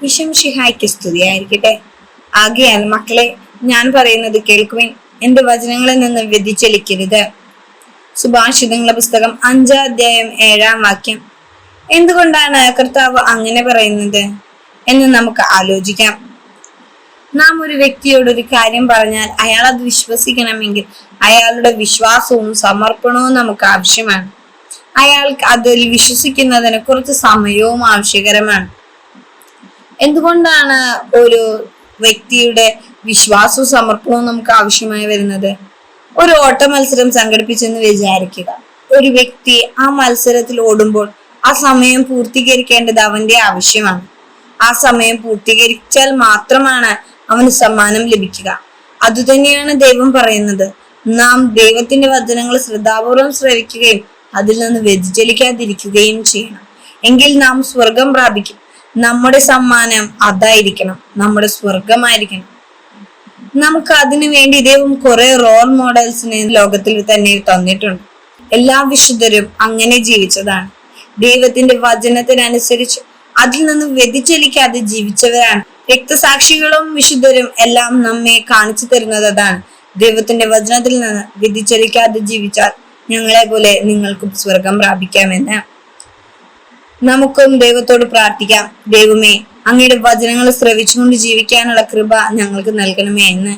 മിശിഹായ്ക്ക് സ്തുതിയായിരിക്കട്ടെ. ആകയാൽ മക്കളെ, ഞാൻ പറയുന്നത് കേൾക്കുവിൻ, എന്റെ വചനങ്ങളിൽ നിന്ന് വ്യതിചലിക്കരുത്. സുഭാഷിതങ്ങളുടെ പുസ്തകം 5-ാം അധ്യായം 7-ാം വാക്യം. എന്തുകൊണ്ടാണ് കർത്താവ് അങ്ങനെ പറയുന്നത് എന്ന് നമുക്ക് ആലോചിക്കാം. നാം ഒരു വ്യക്തിയോട് ഒരു കാര്യം പറഞ്ഞാൽ അയാൾ അത് വിശ്വസിക്കണമെങ്കിൽ അയാളുടെ വിശ്വാസവും സമർപ്പണവും നമുക്ക് ആവശ്യമാണ്. അയാൾക്ക് അതിൽ വിശ്വസിക്കുന്നതിന് കുറച്ച് സമയവും ആവശ്യകരമാണ്. എന്തുകൊണ്ടാണ് ഒരു വ്യക്തിയുടെ വിശ്വാസവും സമർപ്പണവും നമുക്ക് ആവശ്യമായി വരുന്നത്? ഒരു ഓട്ട മത്സരം സംഘടിപ്പിച്ചെന്ന് വിചാരിക്കുക. ഒരു വ്യക്തി ആ മത്സരത്തിൽ ഓടുമ്പോൾ ആ സമയം പൂർത്തീകരിക്കേണ്ടത് അവന്റെ ആവശ്യമാണ്. ആ സമയം പൂർത്തീകരിച്ചാൽ മാത്രമാണ് അവന് സമ്മാനം ലഭിക്കുക. അതുതന്നെയാണ് ദൈവം പറയുന്നത്. നാം ദൈവത്തിന്റെ വചനങ്ങൾ ശ്രദ്ധാപൂർവം ശ്രവിക്കുകയും അതിൽ നിന്ന് വ്യതിചലിക്കാതിരിക്കുകയും ചെയ്യണം. എങ്കിൽ നാം സ്വർഗം പ്രാപിക്കും. നമ്മുടെ സമ്മാനം അതായിരിക്കണം, നമ്മുടെ സ്വർഗമായിരിക്കണം. നമുക്ക് അതിനു വേണ്ടി ദൈവം കുറെ റോൾ മോഡൽസിനെ ലോകത്തിൽ തന്നെ തന്നിട്ടുണ്ട്. എല്ലാ വിശുദ്ധരും അങ്ങനെ ജീവിച്ചതാണ്. ദൈവത്തിന്റെ വചനത്തിനനുസരിച്ച് അതിൽ നിന്ന് വ്യതിചലിക്കാതെ ജീവിച്ചവരാണ്. രക്തസാക്ഷികളും വിശുദ്ധരും എല്ലാം നമ്മെ കാണിച്ചു തരുന്നത് അതാണ്. ദൈവത്തിന്റെ വചനത്തിൽ നിന്ന് വ്യതിചലിക്കാതെ ജീവിച്ചാൽ ഞങ്ങളെ പോലെ നിങ്ങൾക്കും സ്വർഗം പ്രാപിക്കാമെന്ന്. നമുക്കും ദൈവത്തോട് പ്രാർത്ഥിക്കാം. ദൈവമേ, അങ്ങയുടെ വചനങ്ങൾ ശ്രവിച്ചുകൊണ്ട് ജീവിക്കാനുള്ള കൃപ ഞങ്ങൾക്ക് നൽകണമേ എന്ന്.